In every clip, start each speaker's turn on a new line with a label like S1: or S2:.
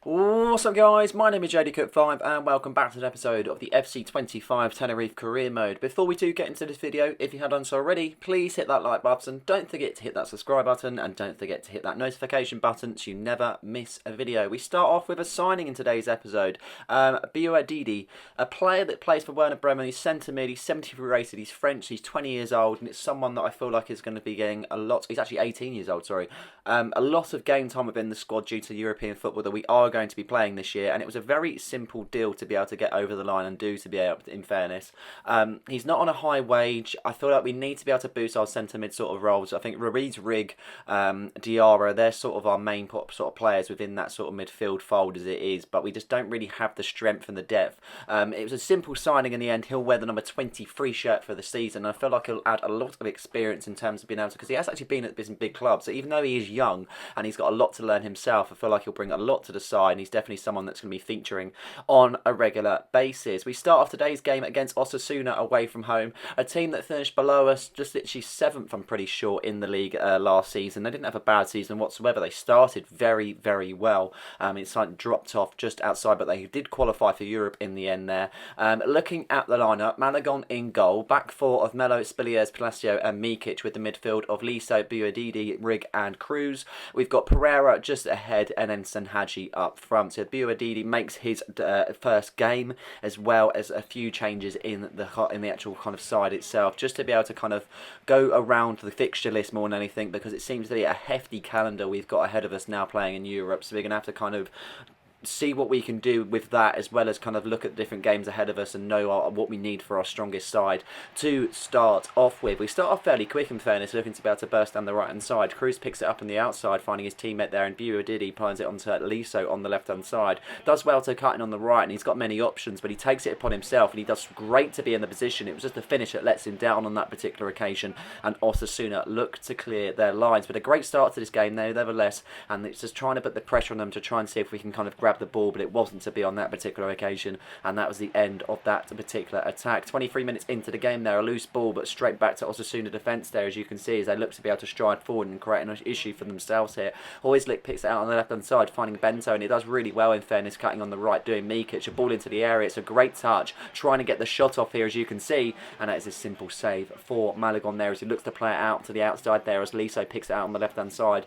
S1: What's up guys, my name is JDCook5 and welcome back to an episode of the FC25 Tenerife Career Mode. Before we do get into this video, if you haven't done so already, please hit that like button, don't forget to hit that subscribe button and don't forget to hit that notification button so you never miss a video. We start off with a signing in today's episode, Didi, a player that plays for Werder Bremen. He's centre mid, he's 73 rated, he's French, he's 20 years old and it's someone that I feel like is going to be getting a lot, he's actually 18 years old, sorry, a lot of game time within the squad due to European football that we are going to be playing this year, and it was a very simple deal to be able to get over the line and do, to be able to, in fairness. He's not on a high wage. I feel like we need to be able to boost our centre mid sort of roles. I think Ruiz, Rig, Diarra, they're sort of our main sort of players within that sort of midfield fold as it is, but we just don't really have the strength and the depth. It was a simple signing in the end. He'll wear the number 23 shirt for the season. I feel like he'll add a lot of experience in terms of being able to, because he has actually been at this big club, so even though he is young and he's got a lot to learn himself, I feel like he'll bring a lot to the side, and he's definitely someone that's going to be featuring on a regular basis. We start off today's game against Osasuna away from home, a team that finished below us, just literally 7th, I'm pretty sure, in the league last season. They didn't have a bad season whatsoever. They started very, very well. It's like dropped off just outside, but they did qualify for Europe in the end there. Looking at the lineup, Malagon in goal, back four of Melo, Spiliers, Palacio and Mikic, with the midfield of Liso, Buadidi, Rig and Cruz. We've got Pereira just ahead and then Senhaji up front. So Buadidi makes his first game, as well as a few changes in the actual kind of side itself, just to be able to kind of go around the fixture list more than anything, because it seems to be a hefty calendar we've got ahead of us now playing in Europe. So we're going to have to kind of see what we can do with that, as well as kind of look at different games ahead of us and know what we need for our strongest side to start off with. We start off fairly quick, in fairness, looking to be able to burst down the right hand side. Cruz picks it up on the outside, finding his teammate there, and Buadidi finds it onto Liso on the left hand side. Does well to cut in on the right, and he's got many options, but he takes it upon himself, and he does great to be in the position. It was just the finish that lets him down on that particular occasion, and Osasuna look to clear their lines. But a great start to this game, nevertheless, and it's just trying to put the pressure on them to try and see if we can kind of grab the ball, but it wasn't to be on that particular occasion, and that was the end of that particular attack. 23 minutes into the game there, a loose ball, but straight back to Osasuna defence there, as you can see, as they look to be able to stride forward and create an issue for themselves here. Hoyslick picks it out on the left hand side, finding Bento, and it does really well, in fairness, cutting on the right, doing Mikic, a ball into the area. It's a great touch, trying to get the shot off here, as you can see, and that is a simple save for Malagon there, as he looks to play it out to the outside there, as Liso picks it out on the left hand side.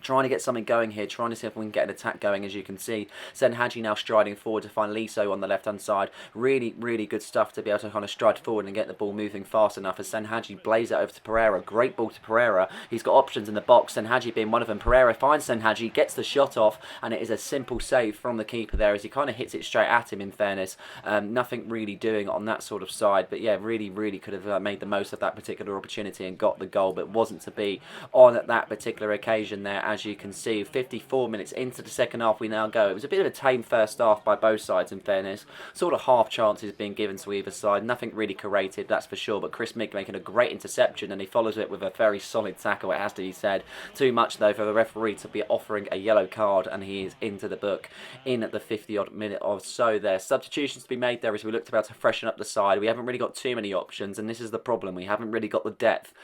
S1: Trying to get something going here, trying to see if we can get an attack going, as you can see. Senhaji now striding forward to find Liso on the left-hand side. Really, really good stuff to be able to kind of stride forward and get the ball moving fast enough, as Senhaji blaze it over to Pereira. Great ball to Pereira. He's got options in the box, Senhaji being one of them. Pereira finds Senhaji, gets the shot off, and it is a simple save from the keeper there, as he kind of hits it straight at him, in fairness. Nothing really doing on that sort of side, but yeah, really, really could have made the most of that particular opportunity and got the goal, but wasn't to be on that particular occasion there. As you can see, 54 minutes into the second half we now go. It was a bit of a tame first half by both sides, in fairness. Sort of half chances being given to either side. Nothing really created, that's for sure, but Chris Mick making a great interception, and he follows it with a very solid tackle, it has to be said. Too much, though, for the referee to be offering a yellow card, and he is into the book in the 50-odd minute or so there. Substitutions to be made there as we look to be able to freshen up the side. We haven't really got too many options, and this is the problem. We haven't really got the depth.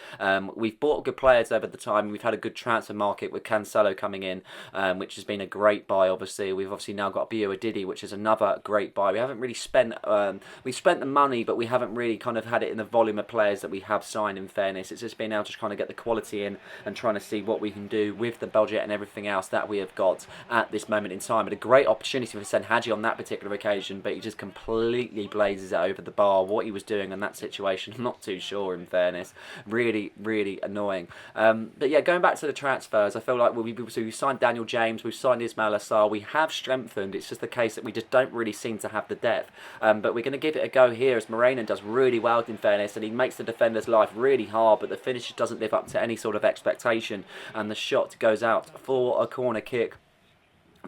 S1: We've bought good players over the time. We've had a good transfer market with Cancelo coming in, which has been a great buy. Obviously, we've now got Buadidi, which is another great buy. We haven't really spent we've spent the money, but we haven't really kind of had it in the volume of players that we have signed, in fairness. It's just been able to kind of get the quality in and trying to see what we can do with the budget and everything else that we have got at this moment in time. But a great opportunity for Senhaji on that particular occasion, but he just completely blazes it over the bar. What he was doing in that situation, I'm not too sure, in fairness. Really, really annoying. But yeah, going back to the transfers, I feel like we've signed Daniel James, we've signed Ismail Assar, we have strengthened. It's just the case that we just don't really seem to have the depth. But we're going to give it a go here, as Moreno does really well, in fairness, and he makes the defender's life really hard, but the finish doesn't live up to any sort of expectation, and the shot goes out for a corner kick.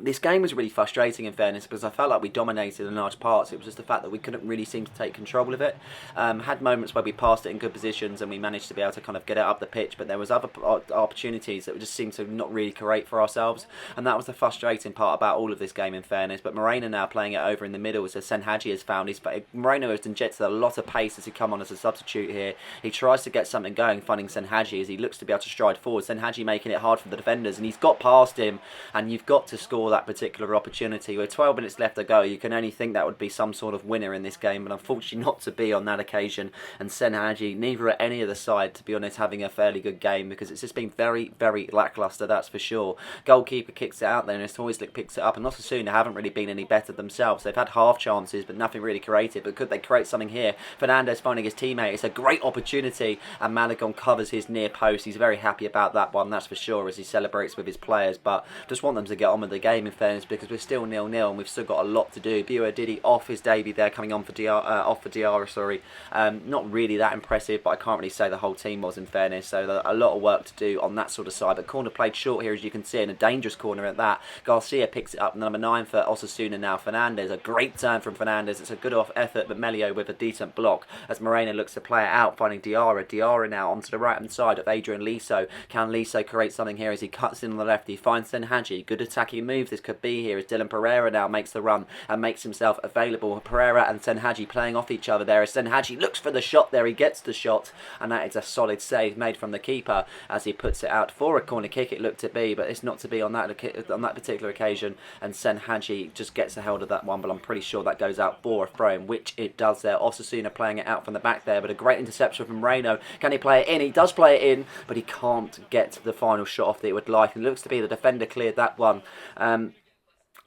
S1: This game was really frustrating, in fairness, because I felt like we dominated in large parts. It was just the fact that we couldn't really seem to take control of it. Had moments where we passed it in good positions and we managed to be able to kind of get it up the pitch, but there was other opportunities that just seemed to not really create for ourselves, and that was the frustrating part about all of this game, in fairness. But Moreno now playing it over in the middle, as Senhaji has found. Moreno has injected a lot of pace as he come on as a substitute here. He tries to get something going, finding Senhaji as he looks to be able to stride forward. Senhaji making it hard for the defenders, and he's got past him, and you've got to score that particular opportunity. With 12 minutes left to go, you can only think that would be some sort of winner in this game, but unfortunately not to be on that occasion. And Senhaji, neither at any of the side, to be honest, having a fairly good game, because it's just been very, very lacklustre, that's for sure. Goalkeeper kicks it out there, and Stoislik picks it up, and Osasuna haven't really been any better themselves. They've had half chances, but nothing really created. But could they create something here? Fernandez finding his teammate. It's a great opportunity, and Malagon covers his near post. He's very happy about that one, that's for sure, as he celebrates with his players. But just want them to get on with the game, in fairness, because we're still 0-0 and we've still got a lot to do. Bio Didi off his debut there, coming on for Diarra, sorry. Not really that impressive, but I can't really say the whole team was, in fairness. So a lot of work to do on that sort of side. But corner played short here, as you can see, and a dangerous corner at that. Garcia picks it up, number 9 for Osasuna now. Fernandez, a great turn from Fernandez. It's a good off effort, but Melio with a decent block as Moreno looks to play it out, finding Diarra. Diarra now onto the right hand side of Adrian Liso. Can Liso create something here as he cuts in on the left? He finds Senhaji. Good attacking move this could be here as Dylan Pereira now makes the run and makes himself available. Pereira and Senhaji playing off each other there as Senhaji looks for the shot there. He gets the shot, and that is a solid save made from the keeper as he puts it out for a corner kick. It looked to be, but it's not to be on that particular occasion, and Senhaji just gets a hold of that one, but I'm pretty sure that goes out for a throw-in, which it does there. Osasuna playing it out from the back there, but a great interception from Moreno. Can he play it in? He does play it in, but he can't get the final shot off that he would like. It looks to be the defender cleared that one.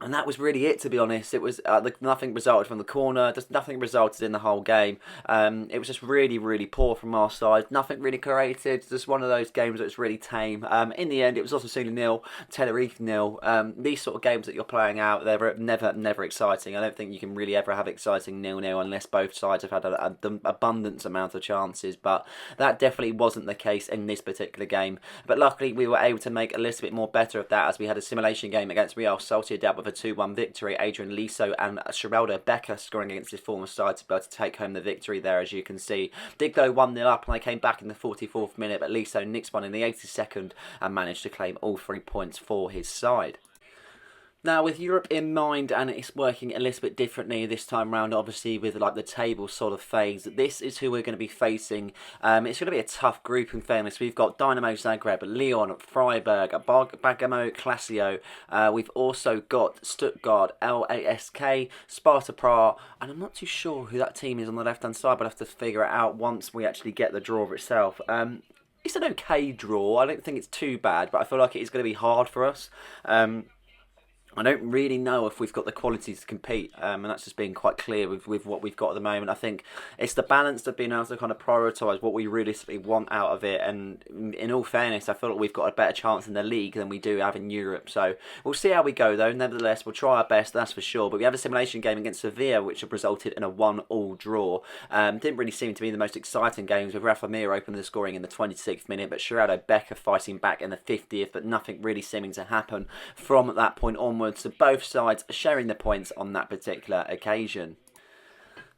S1: And that was really it, to be honest. It was nothing resulted from the corner. Just nothing resulted in the whole game. It was just really, really poor from our side. Nothing really created. Just one of those games that was really tame. In the end, it was Osasuna 0, Tenerife 0. These sort of games that you're playing out, they're never exciting. I don't think you can really ever have exciting 0-0 unless both sides have had an abundance amount of chances. But that definitely wasn't the case in this particular game. But luckily, we were able to make a little bit more better of that as we had a simulation game against Real Sociedad with a 2-1 victory. Adrian Liso and Geraldo Becker scoring against his former side to be able to take home the victory there, as you can see. Did go 1-0 up and they came back in the 44th minute, but Liso nicks one in the 82nd and managed to claim all 3 points for his side. Now, with Europe in mind, and it's working a little bit differently this time round, obviously, with like the table sort of phase, this is who we're going to be facing. It's going to be a tough group, in fairness. We've got Dynamo Zagreb, Lyon, Freiburg, Bergamo, Classio. We've also got Stuttgart, LASK, Sparta Prague, and I'm not too sure who that team is on the left-hand side, but I'll have to figure it out once we actually get the draw itself. It's an okay draw. I don't think it's too bad, but I feel like it is going to be hard for us. I don't really know if we've got the qualities to compete, and that's just being quite clear with what we've got at the moment. I think it's the balance of being able to kind of prioritise what we realistically want out of it, and in all fairness, I feel like we've got a better chance in the league than we do have in Europe. So we'll see how we go, though. Nevertheless, we'll try our best, that's for sure. But we have a simulation game against Sevilla, which have resulted in a 1-1 draw. Didn't really seem to be the most exciting games, with Rafa Mir opening the scoring in the 26th minute, but Geraldo Becker fighting back in the 50th, but nothing really seeming to happen from that point onwards. So both sides sharing the points on that particular occasion.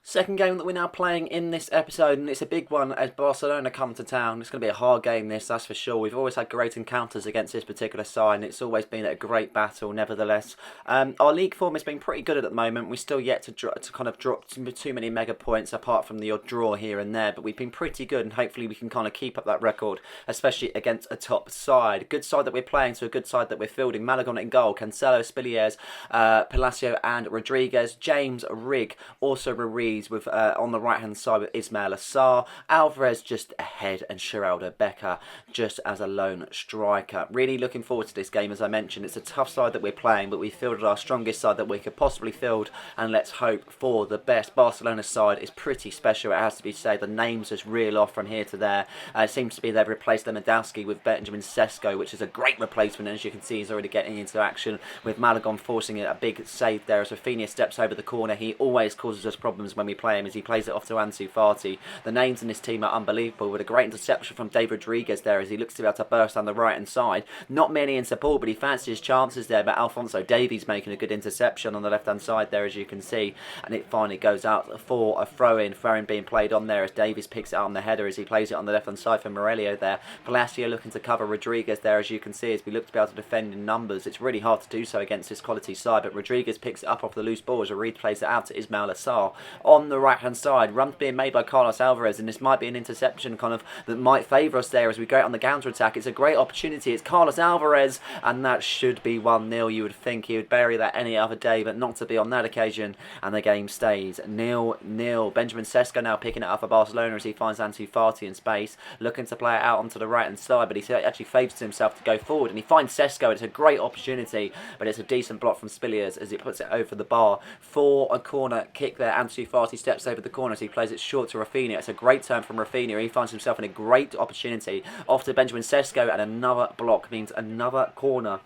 S1: Second game that we're now playing in this episode, and it's a big one as Barcelona come to town. It's going to be a hard game, this, that's for sure. We've always had great encounters against this particular side, and it's always been a great battle, nevertheless. Our league form has been pretty good at the moment. We're still yet to kind of drop too many mega points, apart from the odd draw here and there, but we've been pretty good, and hopefully we can kind of keep up that record, especially against a top side. Good side that we're playing, so a good side that we're fielding. Malagon in goal, Cancelo, Spiliers, Palacio and Rodriguez. James, Rigg, also Ruiz with on the right hand side with Ismail Assar, Alvarez just ahead, and Geraldo Becker just as a lone striker. Really looking forward to this game. As I mentioned, it's a tough side that we're playing, but we fielded our strongest side that we could possibly field, and let's hope for the best. Barcelona's side is pretty special, it has to be said. The names just reel off from here to there. It seems to be they've replaced Lewandowski with Benjamin Sesko, which is a great replacement, and as you can see he's already getting into action, with Malagon forcing it a big save there as Rafinha steps over the corner. He always causes us problems when when we play him as he plays it off to Ansu Fati. The names in this team are unbelievable, with a great interception from David Rodriguez there as he looks to be able to burst on the right hand side. Not many in support, but he fancies his chances there, but Alphonso Davies making a good interception on the left hand side there, as you can see, and it finally goes out for a throw-in being played on there as Davies picks it up on the header as he plays it on the left hand side for Morello there. Palacio looking to cover Rodriguez there, as you can see, as we look to be able to defend in numbers. It's really hard to do so against this quality side, but Rodriguez picks it up off the loose ball as Reed plays it out to Ismail Assar on the right hand side. Runs being made by Carlos Alvarez, and this might be an interception kind of that might favour us there as we go out on the counter attack. It's a great opportunity. It's Carlos Alvarez, and that should be 1-0. You would think he would bury that any other day, but not to be on that occasion, and the game stays 0-0. Benjamin Sesko now picking it up for Barcelona as he finds Ansu Fati in space, looking to play it out onto the right hand side, but he actually favours himself to go forward, and he finds Sesko. It's a great opportunity, but it's a decent block from Spiliers as he puts it over the bar for a corner kick there. Ansu Fati steps over the corner as he plays it short to Rafinha. It's a great turn from Rafinha. He finds himself in a great opportunity off to Benjamin Sesko, and another block means another corner.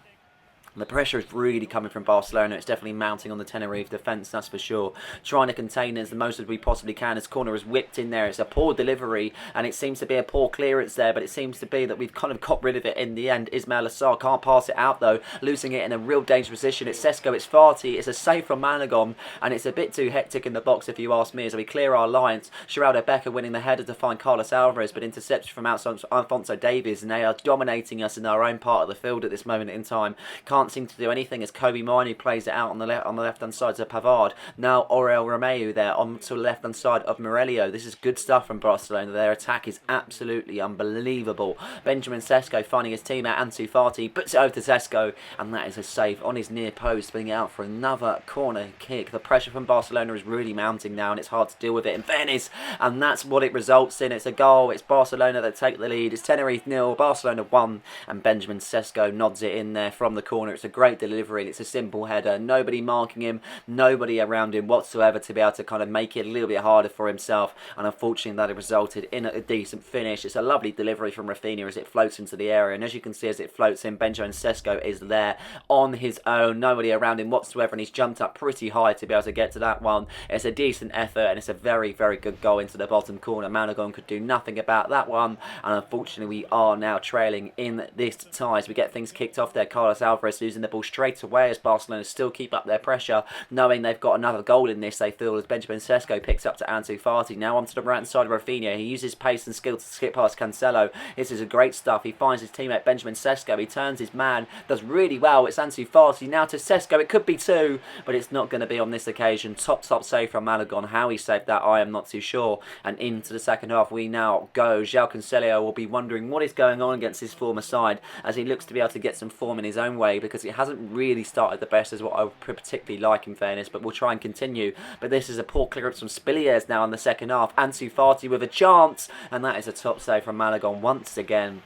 S1: The pressure is really coming from Barcelona. It's definitely mounting on the Tenerife defence, that's for sure. Trying to contain it as the most as we possibly can. This corner is whipped in there. It's a poor delivery, and it seems to be a poor clearance there, but it seems to be that we've kind of got rid of it in the end. Ismail Assar can't pass it out, though, losing it in a real dangerous position. It's Sesko, it's Fati, it's a save from Managon, and it's a bit too hectic in the box, if you ask me, as we clear our lines. Geraldo Becker winning the header to find Carlos Alvarez, but interception from outside Alphonso Davies, and they are dominating us in our own part of the field at this moment in time. Can't seem to do anything as Kobe Manu plays it out on the left hand side to Pavard. Now Aurel Romeu there on to the left hand side of Morello. This is good stuff from Barcelona. Their attack is absolutely unbelievable. Benjamin Sesko finding his teammate Ansu Fati, puts it over to Sesko, and that is a save on his near post, spinning it out for another corner kick. The pressure from Barcelona is really mounting now, and it's hard to deal with it in fairness, and that's what it results in. It's a goal. It's Barcelona that take the lead. It's Tenerife 0, Barcelona 1, and Benjamin Sesko nods it in there from the corner. It's a great delivery, and it's a simple header. Nobody marking him, nobody around him whatsoever to be able to kind of make it a little bit harder for himself, and unfortunately that resulted in a decent finish. It's a lovely delivery from Rafinha as it floats into the area, and as you can see as it floats in, Benjamin Sesko is there on his own, nobody around him whatsoever, and he's jumped up pretty high to be able to get to that one. It's a decent effort, and it's a very, very good goal into the bottom corner. Managon could do nothing about that one, and unfortunately we are now trailing in this tie as we get things kicked off there. Carlos Alvarez losing the ball straight away as Barcelona still keep up their pressure, knowing they've got another goal in this, they feel, as Benjamin Sesko picks up to Ansu Fati. Now onto the right hand side of Rafinha. He uses pace and skill to skip past Cancelo. This is a great stuff. He finds his teammate Benjamin Sesko. He turns his man, does really well. It's Ansu Fati now to Sesko. It could be two, but it's not going to be on this occasion. Top save from Malagon. How he saved that, I am not too sure. And into the second half we now go. João Cancelo will be wondering what is going on against his former side as he looks to be able to get some form in his own way, because it hasn't really started the best as what I would particularly like in fairness, but we'll try and continue. But this is a poor clearance from Spiliers now in the second half. Ansu Fati with a chance, and that is a top save from Malagon once again.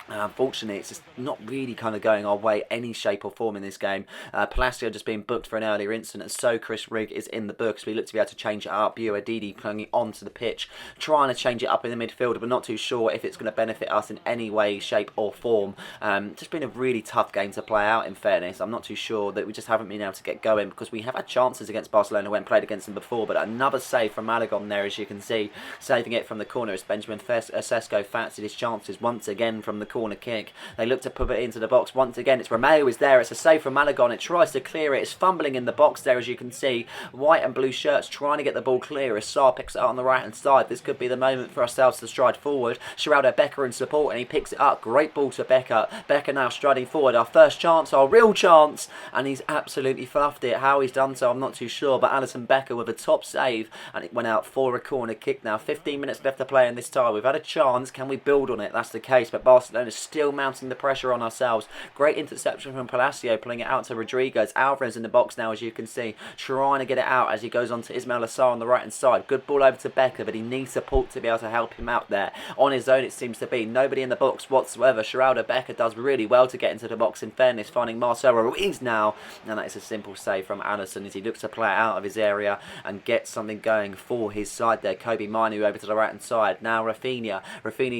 S1: Unfortunately, it's just not really kind of going our way any shape or form in this game. Palacio just being booked for an earlier incident, so Chris Rigg is in the books. We look to be able to change it up. Didi playing onto the pitch, trying to change it up in the midfield, but not too sure if it's going to benefit us in any way, shape or form. Just been a really tough game to play out in fairness. I'm not too sure that we just haven't been able to get going, because we have had chances against Barcelona when played against them before, but another save from Malagon there, as you can see, saving it from the corner as Benjamin Sesko fancied his chances once again from the corner kick. They look to put it into the box once again. It's Romeu is there. It's a save from Malagon. It tries to clear it. It's fumbling in the box there, as you can see. White and blue shirts trying to get the ball clear as Sarr picks it up on the right hand side. This could be the moment for ourselves to stride forward. Geraldo Becker in support, and he picks it up. Great ball to Becker. Becker now striding forward. Our first chance, our real chance, and he's absolutely fluffed it. How he's done so, I'm not too sure, but Alisson Becker with a top save, and it went out for a corner kick now. 15 minutes left to play in this tie. We've had a chance. Can we build on it? That's the case, but Barcelona's still mounting the pressure on ourselves. Great interception from Palacio, pulling it out to Rodriguez. Alvarez in the box now, as you can see, trying to get it out as he goes on to Ismail Assar on the right hand side. Good ball over to Becker, but he needs support to be able to help him out there. On his own, it seems to be. Nobody in the box whatsoever. Geraldo Becker does really well to get into the box in fairness, finding Marcelo Ruiz now, and that is a simple save from Alisson as he looks to play it out of his area and get something going for his side there. Kobe Manu over to the right hand side. Now Rafinha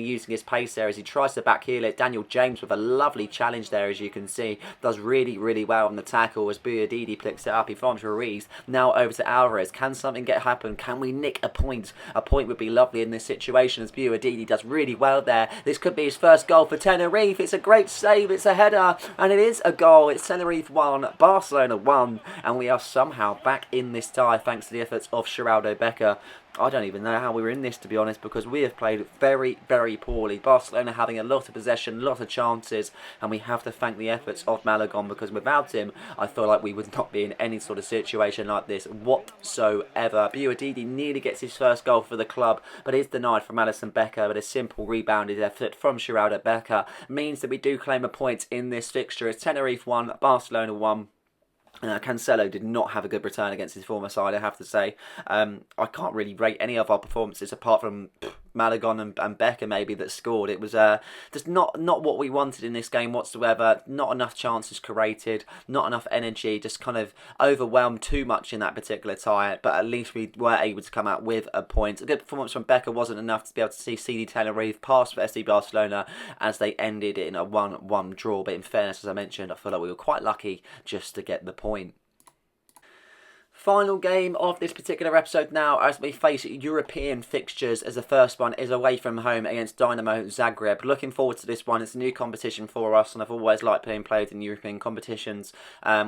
S1: using his pace there as he tries to back heel peel it. Daniel James with a lovely challenge there, as you can see. Does really, really well on the tackle as Buadidi picks it up. He finds Ruiz. Now over to Alvarez. Can something happen? Can we nick a point? A point would be lovely in this situation as Buadidi does really well there. This could be his first goal for Tenerife. It's a great save. It's a header. And it is a goal. It's Tenerife 1, Barcelona 1. And we are somehow back in this tie thanks to the efforts of Geraldo Becker. I don't even know how we were in this, to be honest, because we have played very, very poorly. Barcelona having a lot of possession, a lot of chances, and we have to thank the efforts of Malagon, because without him, I feel like we would not be in any sort of situation like this whatsoever. Buadidi nearly gets his first goal for the club, but is denied from Alisson Becker, but a simple rebounded effort from Geraldo Becker means that we do claim a point in this fixture. It's Tenerife 1, Barcelona 1. Cancelo did not have a good return against his former side, I have to say. I can't really rate any of our performances apart from Malagon and Becker maybe that scored. It was just not what we wanted in this game whatsoever. Not enough chances created, not enough energy, just kind of overwhelmed too much in that particular tie. But at least we were able to come out with a point. A good performance from Becker wasn't enough to be able to see CD Tenerife pass for SC Barcelona as they ended in a 1-1 draw. But in fairness, as I mentioned, I feel like we were quite lucky just to get the point. Final game of this particular episode now as we face European fixtures, as the first one is away from home against Dynamo Zagreb. Looking forward to this one. It's a new competition for us and I've always liked played in European competitions.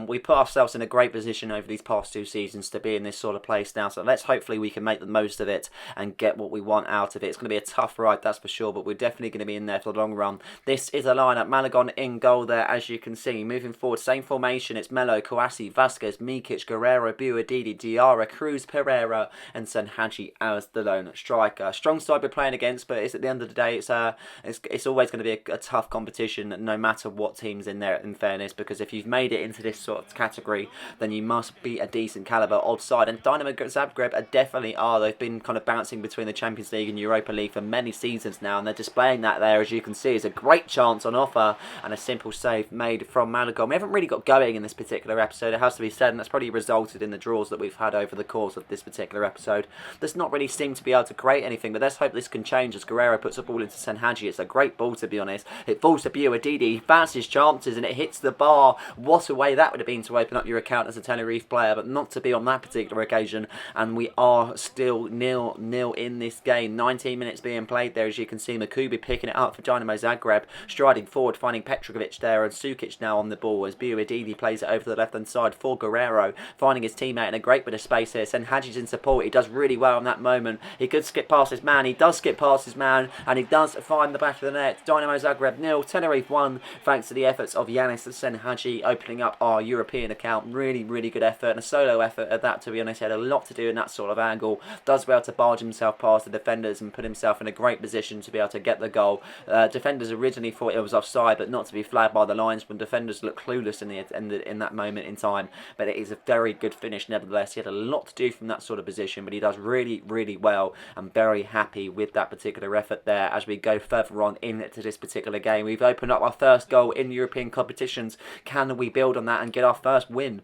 S1: We put ourselves in a great position over these past 2 seasons to be in this sort of place now, so let's hopefully we can make the most of it and get what we want out of it. It's going to be a tough ride, that's for sure, but we're definitely going to be in there for the long run. This is a lineup. Malagon in goal there, as you can see. Moving forward, same formation. It's Melo, Kouassi, Vasquez, Mikic, Guerrero, Buadidi, Diarra, Cruz, Pereira and Senhaji as the lone striker. Strong side we're playing against, but it's at the end of the day it's always going to be a tough competition no matter what team's in there, in fairness, because if you've made it into this sort of category then you must be a decent calibre of side, and Dynamo Zagreb definitely are. They've been kind of bouncing between the Champions League and Europa League for many seasons now, and they're displaying that there, as you can see. It's a great chance on offer and a simple save made from Malagon. We haven't really got going in this particular episode, it has to be said, and that's probably resulted in the draws that we've had over the course of this particular episode. Does not really seem to be able to create anything, but let's hope this can change as Guerrero puts a ball into Senhaji. It's a great ball, to be honest. It falls to Buadidi, he fancies chances and it hits the bar. What a way that would have been to open up your account as a Tenerife player, but not to be on that particular occasion, and we are still 0-0 in this game. 19 minutes being played there, as you can see. Makubi picking it up for Dynamo Zagreb, striding forward, finding Petrovic there, and Sukic now on the ball as Buadidi plays it over to the left hand side for Guerrero, finding his teammate in a great bit of space here. Senhaji's in support. He does really well in that moment. He could skip past his man. He does skip past his man, and he does find the back of the net. Dynamo Zagreb 0, Tenerife 1, thanks to the efforts of Yanis Senhaji opening up our European account. Really, really good effort, and a solo effort at that, to be honest. He had a lot to do in that sort of angle. Does well to barge himself past the defenders and put himself in a great position to be able to get the goal. Defenders originally thought it was offside, but not to be flagged by the linesman. Defenders look clueless in that moment in time, but it is a very good finish nevertheless. He had a lot to do from that sort of position, but he does really, really well. I'm very happy with that particular effort there. As we go further on into this particular game, we've opened up our first goal in European competitions. Can we build on that and get our first win?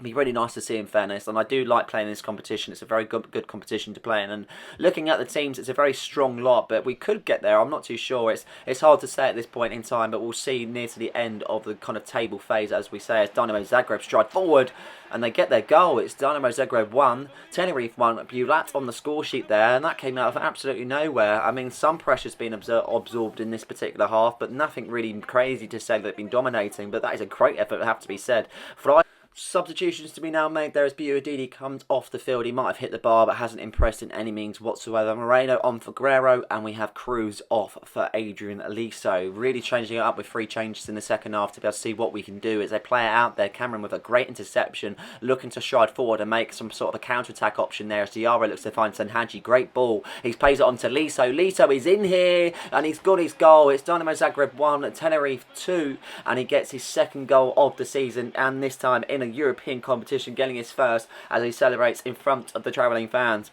S1: Be really nice to see, in fairness, and I do like playing this competition. It's a very good competition to play in, and looking at the teams, it's a very strong lot, but we could get there. I'm not too sure. It's hard to say at this point in time, but we'll see near to the end of the kind of table phase, as we say, as Dynamo Zagreb stride forward and they get their goal. It's Dynamo Zagreb 1, Tenerife 1. Bulat on the score sheet there, and that came out of absolutely nowhere. I mean, some pressure's been absorbed in this particular half, but nothing really crazy to say that they've been dominating, but that is a great effort, I have to be said. Substitutions to be now made there as Buadidi comes off the field. He might have hit the bar, but hasn't impressed in any means whatsoever. Moreno on for Guerrero, and we have Cruz off for Adrian Liso. Really changing it up with 3 changes in the second half to be able to see what we can do as they play it out there. Cameron with a great interception, looking to stride forward and make some sort of a counter-attack option there as Diarra looks to find Senhaji. Great ball. He plays it on to Liso. Liso is in here, and he's got his goal. It's Dynamo Zagreb 1, Tenerife 2, and he gets his second goal of the season, and this time in a European competition, getting his first as he celebrates in front of the travelling fans.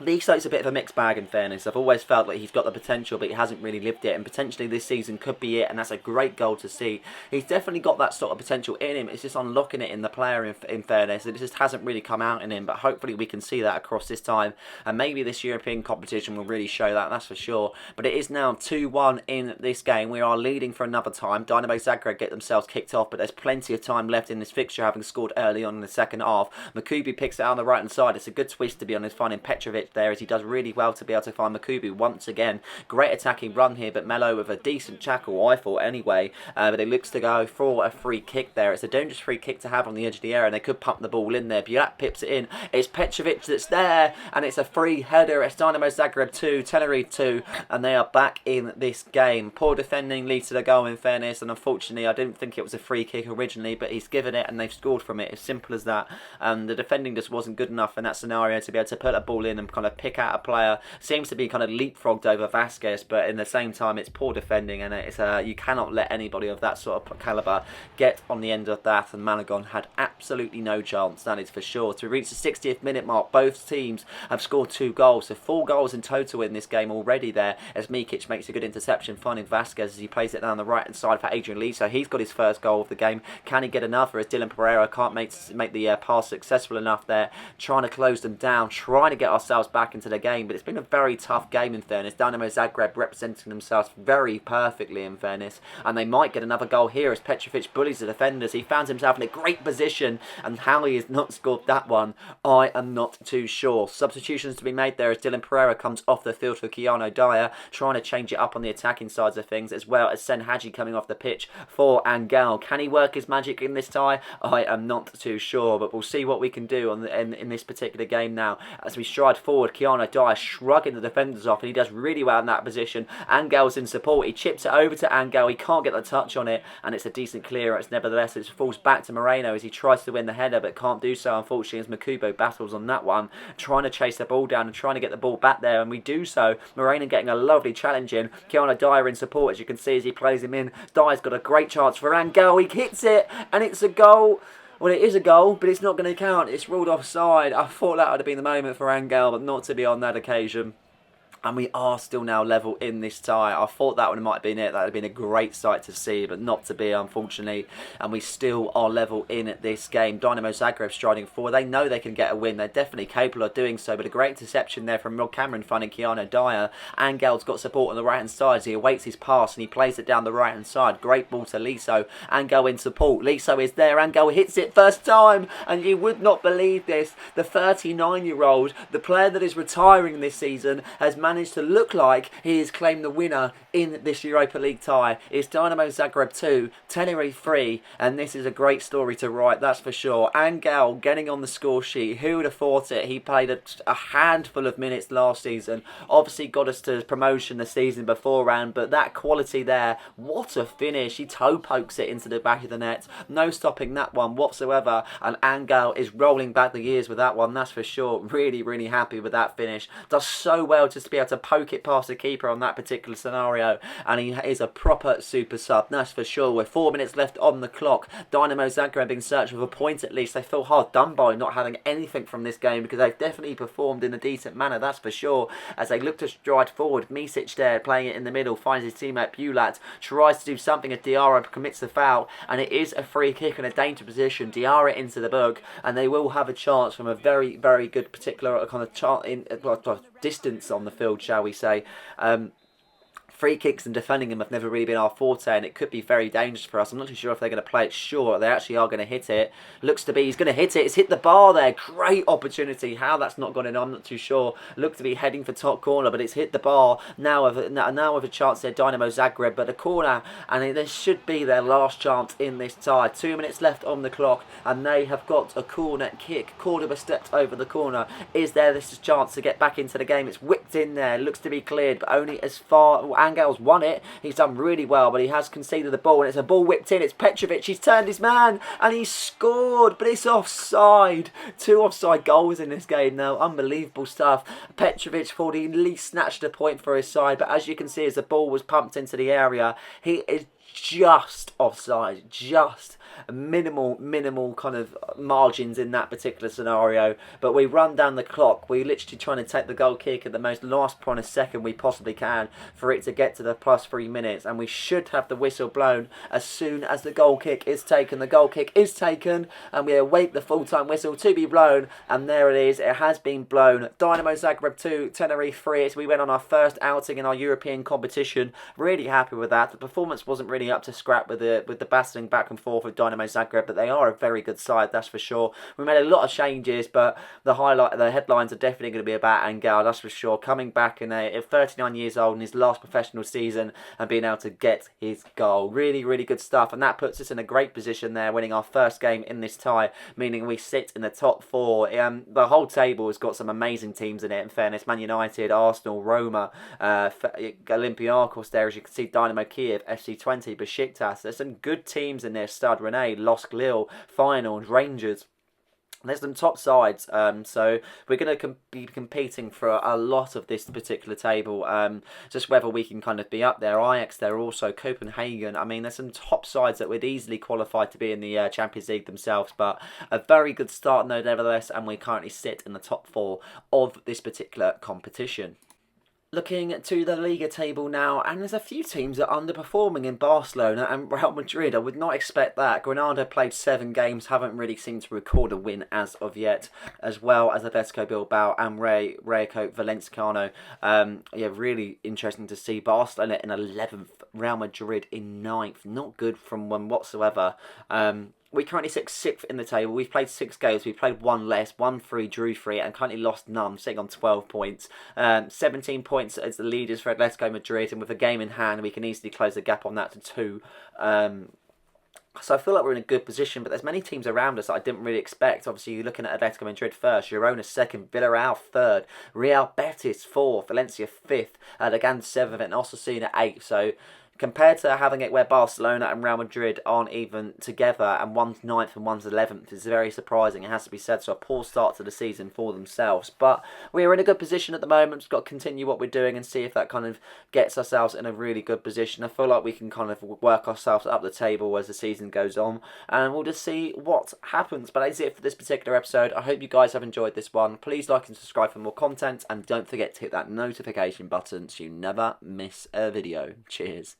S1: Liso's a bit of a mixed bag in fairness. I've always felt like he's got the potential, but he hasn't really lived it, and potentially this season could be it, and that's a great goal to see. He's definitely got that sort of potential in him. It's just unlocking it in the player in fairness. It just hasn't really come out in him, but hopefully we can see that across this time, and maybe this European competition will really show that, that's for sure. But it is now 2-1 in this game. We are leading for another time. Dynamo Zagreb get themselves kicked off, but there's plenty of time left in this fixture, having scored early on in the second half. Makubi picks it out on the right hand side. It's a good twist, to be honest, finding Petrovic there, as he does really well to be able to find Makubu once again. Great attacking run here, but Melo with a decent tackle, I thought anyway. But it looks to go for a free kick there. It's a dangerous free kick to have on the edge of the area, and they could pump the ball in there. Bulat pips it in. It's Petrovic that's there, and it's a free header. It's Dynamo Zagreb 2, Tenerife 2, and they are back in this game. Poor defending leads to the goal in fairness, and unfortunately I didn't think it was a free kick originally, but he's given it and they've scored from it. As simple as that. And the defending just wasn't good enough in that scenario to be able to put a ball in and kind of pick out a player. Seems to be kind of leapfrogged over Vasquez, but in the same time it's poor defending, and it's you cannot let anybody of that sort of calibre get on the end of that, and Malagon had absolutely no chance, that is for sure. To reach the 60th minute mark, both teams have scored 2 goals, so 4 goals in total in this game already there, as Mikic makes a good interception finding Vasquez as he plays it down the right hand side for Adrian Lee, so he's got his first goal of the game. Can he get another, as Dylan Pereira can't make the pass successful enough there, trying to close them down, trying to get ourselves back into the game. But it's been a very tough game in fairness. Dynamo Zagreb representing themselves very perfectly in fairness, and they might get another goal here as Petrovic bullies the defenders. He found himself in a great position, and how he has not scored that one, I am not too sure. Substitutions to be made there as Dylan Pereira comes off the field for Keanu Dyer, trying to change it up on the attacking sides of things, as well as Sen Hadji coming off the pitch for Angel. Can he work his magic in this tie? I am not too sure, but we'll see what we can do in this particular game now. As we stride forward, Keanu Dyer shrugging the defenders off, and he does really well in that position. Angel's in support. He chips it over to Angel. He can't get the touch on it, and it's a decent clearance. Nevertheless, it falls back to Moreno as he tries to win the header, but can't do so, unfortunately, as Makubo battles on that one, trying to chase the ball down and trying to get the ball back there, and we do so. Moreno getting a lovely challenge in. Keanu Dyer in support, as you can see, as he plays him in. Dyer's got a great chance for Angel. He hits it, and it's a goal. Well, it is a goal, but it's not going to count. It's ruled offside. I thought that would have been the moment for Angel, but not to be on that occasion. And we are still now level in this tie. I thought that one might have been it. That would have been a great sight to see, but not to be, unfortunately. And we still are level in this game. Dynamo Zagreb striding forward. They know they can get a win. They're definitely capable of doing so. But a great interception there from Rod Cameron finding Keanu Dyer. Angel's got support on the right-hand side as he awaits his pass and he plays it down the right-hand side. Great ball to Liso. Angel in support. Liso is there. Angel hits it first time. And you would not believe this. The 39-year-old, the player that is retiring this season, has managed to look like he has claimed the winner in this Europa League tie. It's Dynamo Zagreb 2, Tenerife 3, and this is a great story to write, that's for sure. Angel getting on the score sheet. Who would have thought it? He played a handful of minutes last season. Obviously got us to promotion the season beforehand, but that quality there, what a finish. He toe pokes it into the back of the net. No stopping that one whatsoever, and Angel is rolling back the years with that one, that's for sure. Really, really happy with that finish. Does so well just to be able to poke it past the keeper on that particular scenario, and he is a proper super sub, that's for sure. With 4 minutes left on the clock, Dynamo Zagreb in search of a point at least. They feel hard done by not having anything from this game, because they've definitely performed in a decent manner, that's for sure. As they look to stride forward, Misic there playing it in the middle, finds his teammate Bulat, tries to do something as Diarra commits the foul, and it is a free kick in a danger position. Diarra into the book, and they will have a chance from a very, very good particular kind of chance in distance on the field, shall we say. Free kicks and defending them have never really been our forte, and it could be very dangerous for us. I'm not too sure if they're going to play it short. They actually are going to hit it. Looks to be he's going to hit it. It's hit the bar there. Great opportunity. How that's not gone in, I'm not too sure. Looked to be heading for top corner, but it's hit the bar. Now with a chance there, Dynamo Zagreb, but a corner, and this should be their last chance in this tie. 2 minutes left on the clock, and they have got a corner kick. Cordoba stepped over the corner. Is there this chance to get back into the game? It's whipped in there. Looks to be cleared, but only as far. Angel's won it. He's done really well, but he has conceded the ball, and it's a ball whipped in. It's Petrovic. He's turned his man, and he's scored, but it's offside. 2 offside goals in this game now. Unbelievable stuff. Petrovic thought he at least snatched a point for his side, but as you can see, as the ball was pumped into the area, he is just offside, just minimal kind of margins in that particular scenario. But we run down the clock. We literally trying to take the goal kick at the most last point of second we possibly can for it to get to the plus 3 minutes, and we should have the whistle blown as soon as the goal kick is taken. The goal kick is taken, and we await the full-time whistle to be blown, and there it is. It has been blown. Dynamo Zagreb 2, Tenerife 3. We went on our first outing in our European competition. Really happy with that. The performance wasn't really up to scrap with the battling back and forth with Dynamo Zagreb, but they are a very good side, that's for sure. We made a lot of changes, but the headlines are definitely going to be about Angel, that's for sure. Coming back in at 39 years old in his last professional season and being able to get his goal. Really, really good stuff, and that puts us in a great position there, winning our first game in this tie, meaning we sit in the top 4. The whole table has got some amazing teams in it, in fairness. Man United, Arsenal, Roma, Olympiacos there, as you can see, Dynamo Kiev, FC20, Besiktas. There's some good teams in there. Stade Rennais, Losk Lille, Feyenoord, Rangers. There's some top sides, so we're going to be competing for a lot of this particular table. Just whether we can kind of be up there. Ajax there also, Copenhagen. I mean, there's some top sides that would easily qualify to be in the Champions League themselves, but a very good start, no, nevertheless, and we currently sit in the top 4 of this particular competition. Looking to the Liga table now, and there's a few teams that are underperforming in Barcelona and Real Madrid. I would not expect that. Granada played 7 games, haven't really seemed to record a win as of yet, as well as Atletico Bilbao and Rayo Valenciano. Yeah, really interesting to see Barcelona in 11th, Real Madrid in 9th. Not good from one whatsoever. We currently sit 6th in the table. We've played 6 games. We've played 1 less, won 3, drew 3, and currently lost none, sitting on 12 points. 17 points as the leaders for Atletico Madrid, and with a game in hand, we can easily close the gap on that to 2. So I feel like we're in a good position, but there's many teams around us that I didn't really expect. Obviously, you're looking at Atletico Madrid first, Girona second, Villarreal third, Real Betis fourth, Valencia fifth, Legan seventh, and Osasuna eighth. So compared to having it where Barcelona and Real Madrid aren't even together and one's 9th and one's 11th, is very surprising, it has to be said. So a poor start to the season for themselves. But we're in a good position at the moment. We've got to continue what we're doing and see if that kind of gets ourselves in a really good position. I feel like we can kind of work ourselves up the table as the season goes on, and we'll just see what happens. But that's it for this particular episode. I hope you guys have enjoyed this one. Please like and subscribe for more content, and don't forget to hit that notification button so you never miss a video. Cheers.